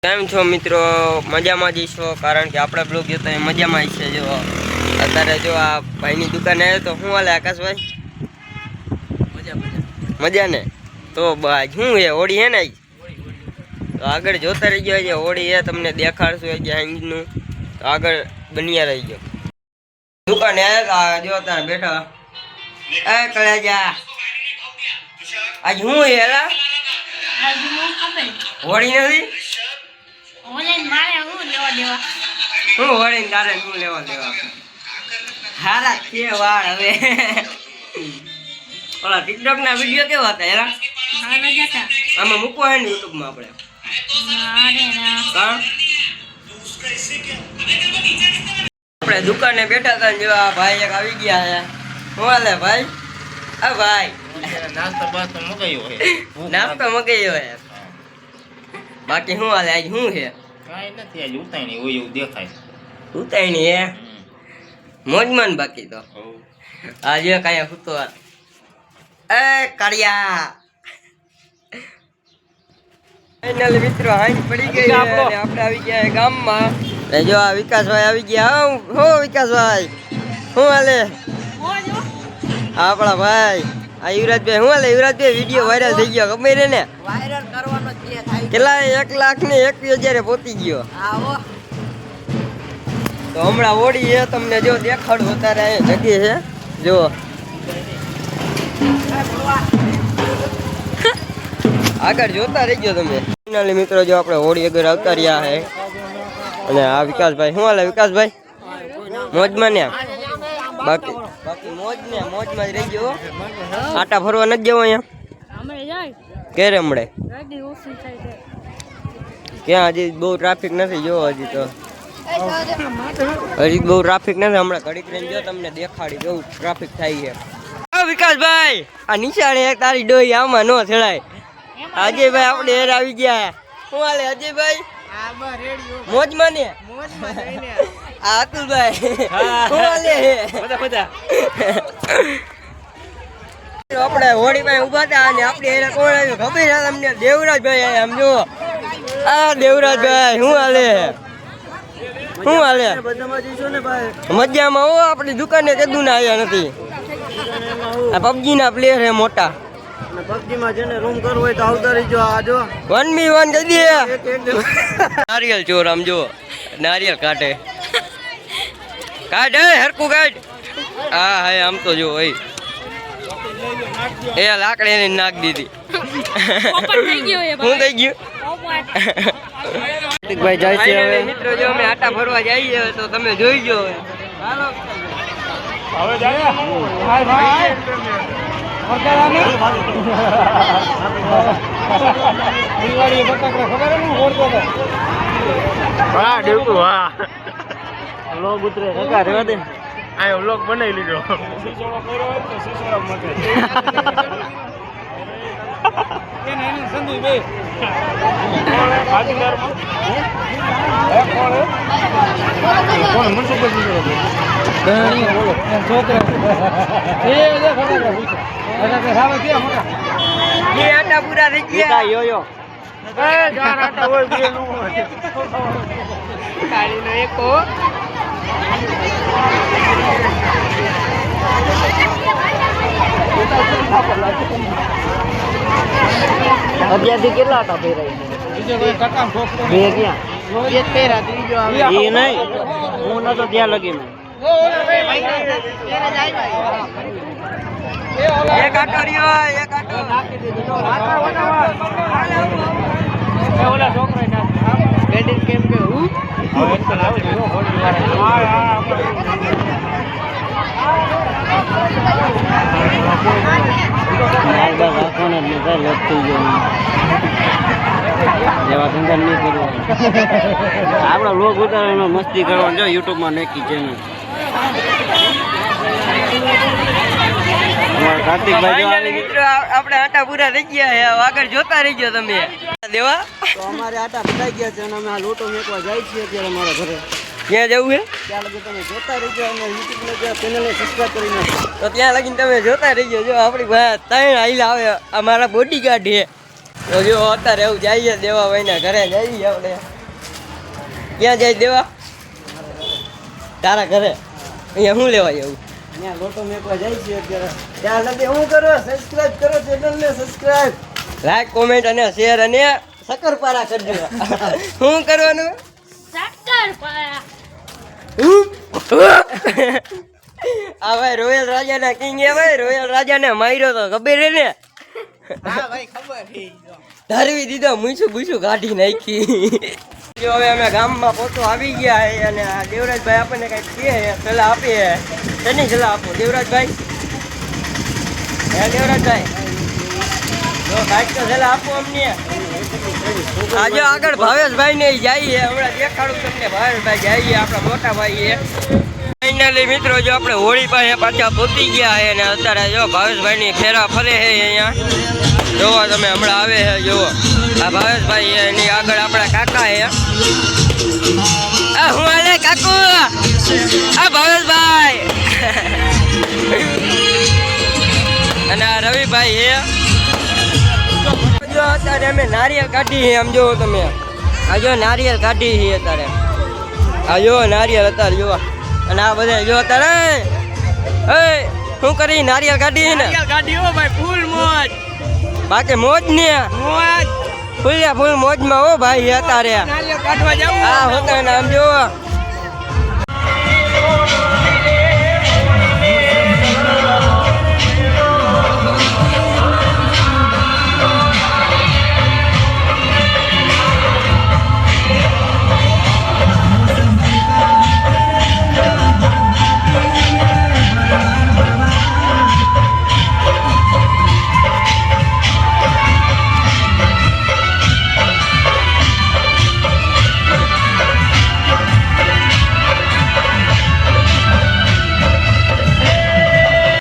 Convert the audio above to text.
કેમ છો મિત્રો? મજામાં જ છો? કારણ કે આપણા બ્લોગ જોતા એ મજામાં છે. જો અત્યારે જો આ ભાઈની દુકાને આવ્યો તો શું હાલે આકાશભાઈ? મજા ને? તો બાજ શું હે હોળી હે ને? તો આગળ જોતા રહી ગયો છે. હોળી હે તમને દેખાડશું જે હાંજનું. તો આગળ બન્યા રહી ગયો. દુકાને આવ્યા જો અત્યારે બેઠા. એ કળાજા આજ શું હે હેલા? હોળી નથી? હું વળી તારે શું લેવા દેવા? હારા છે વાળ હવે. ઓલા ટિકટોક ના વિડીયો કેવા હતા હેરા? આમાં મૂકવો હે ને યુટ્યુબ માં આપણે? આપણે દુકાને બેઠા હતા જો આ ભાઈ એક આવી ગયા છે. શું હાલે ભાઈ? આ ભાઈ નાસ્તો મગાવ્યો હે. બાકી શું હાલે આજ શું છે? કાઈ નથી આજ ઉતાણી હોય એવું દેખાય. ઉતાણી હે મોજમાન બાકી તો આજે કાંઈ હતો એ કાળિયા ફાઇનલ મિત્રો હાઈન પડી ગઈ અને આપણે આવી ગયા ગામમાં. જો આ વિકાસભાઈ આવી ગયા. હો વિકાસભાઈ શું હાલે? આપણા ભાઈ આ યુવરાજભાઈ શું હાલે? યુવરાજભાઈ વિડીયો વાયરલ થઈ ગયો ખબર રે ને? વાયરલ કરવાનો છે થાય કેટલા 1,21,000 પહોંચી ગયો. આવો તો હમણાં હોળી છે તમને જો દેખાડું. અત્યારે અહીંયા જગ્યા છે જો આગળ જોતા રહી ગયો તમે. ફાઇનલી મિત્રો જો આપણે હોળી આગળ આવતા રહ્યા છે અને આ વિકાસભાઈ શું હાલે? વિકાસભાઈ મોજમાં ને? બાકી મોજમાં જ રહી ગયો. આટા ફરવા નથી જવો અહીંયા? ક્યારે મળે? ક્યાં હજી બહુ ટ્રાફિક નથી જો હજી તો બહુ ટ્રાફિક નથી. હમણાં ઘડીક રહીને જો તમને દેખાડી બહુ ટ્રાફિક થાય છે. વિકાસભાઈ આ નિશાળે એક તારી ડોઈ આમાં નો છેડાય. અજયભાઈ આપણે હેર આવી ગયા. શું હાલે અજયભાઈ? મોજમાં ને? આ અતુલભાઈ શું હાલે? આપણે હોળી પાસે ઉભા હતા અને આપણે એને કોણ આવ્યું ખબર છે તમને? દેવરાજભાઈ આમ જો. આ દેવરાજભાઈ શું હાલે? શું હાલે? મજામાં હો. આપણી દુકાને કદું ના આવ્યા નથી. આ પબજી ના પ્લેયર હે મોટા. પબજી માં જેને રૂમ કરવો હોય તો આવતા રહીજો. આ જો 1v1 કહી દે. નારિયેલ ચોર આમ જો નારિયેલ કાઢે હરકું કાઢ. હા હા આમ તો જો ભાઈ એ લાકડી એને નાખ દીધી. હું થઈ ગયું ભાઈ જાય છે હવે મિત્રો. જો અમે આટા ફરવા જઈએ તો તમે જોઈ ગયો હવે જાય. વ્લોગ બનાવી લીધો. આટા પૂરા થઈ ગયા. યો કાળીનો એકો અત્યારથી કેટલા આટા ફેરાય? બે ક્યાં? એ નહીં હું નતો ત્યાં લગી મેં એક આટો રહ્યો. એક આટો નાખી દીધો. ઓલા છોકરા બેડિંગ કેમ કે હું આપડા લોક ઉતારવાનો મસ્તી કરવાનો જો યુટ્યુબ માં નાખી ચેનલ. મિત્રો આપણે આટા પૂરા થઈ ગયા છે. આગળ જોતા રહી ગયો તમે દેવા. તો અમારે આટા ભરાઈ ગયા છે અને અમે આ લોટો મેકવા જાય છીએ અત્યારે મારા ઘરે. ક્યાં જવું છે? ત્યાં લગી તમે જોતા રહીજો અને યુટ્યુબ ચેનલને સબસ્ક્રાઇબ કરી નાખો. તો ત્યાં લગીને તમે જોતા રહીજો. જો આપણી ભાઈ 3 આઈલા આવે. અમારા બોડીગાર્ડ છે. તો જો અત્યારે એવું જઈએ દેવાભાઈના ઘરે જઈએ આપણે. ક્યાં જાય દેવા? તારા ઘરે. અહીંયા શું લેવા જવું? અહીંયા લોટો મેકવા જાય છે અત્યારે. ત્યાં નથી શું કરો? સબસ્ક્રાઇબ કરો ચેનલને સબસ્ક્રાઇબ. લાઈક કોમેન્ટ અને શેર અને શક્કરપારા કરજો. શું કરવાનું? આ ભાઈ રોયલ રાજાના કિંગ એ ભાઈ રોયલ રાજાને માર્યો તો ખબર હે ને? હા ભાઈ ખબર છે. ધરવી દીધો મૂછું બૂછું કાઢી નાખી. જો હવે અમે ગામમાં પોતો આવી ગયા છે અને આ દેવરાજભાઈ આપણને કંઈક કહે સલાહ આપીએ. શેની સલાહ આપો દેવરાજભાઈ? હે દેવરાજભાઈ જો કાંઈક તો સલાહ આપો અમને. આજે આગળ ભાવેશભાઈ ને જઈએ હમણાં દેખાડું તમને. ભાવેશભાઈ જઈએ આપણા મોટા ભાઈ એ ફાઇનલી મિત્રો જો આપણે હોળી પાસે પાછા પહોંચી ગયા છે અને અત્યારે જો ભાવેશભાઈ ની ફેરા ફરે છે અહીંયા. જોવો તમે હમણાં આવે છે જોવો આ ભાવેશભાઈ છે એની આગળ આપણા કાકા છે. આ હું હાલે કાકુ? આ ભાવેશભાઈ અને આ રવિભાઈ છે. જો અત્યારે અમે નારિયેળ કાઢી છે આમ જોવો તમે. આ જો નારિયેળ કાઢી છે અત્યારે. આ જો નારિયેળ અત્યારે જો અને આ બધા જો અત્યારે શું કરી નારિયેળ કાઢી ને ગાડીઓ ભાઈ ફૂલ મોજ. બાકી મોજ ને મોજ ફૂલ્યા ફૂલ મોજમાં હો ભાઈ અત્યારે. નારિયેળ કાઢવા જાવ. હા હોતા ને આમ જો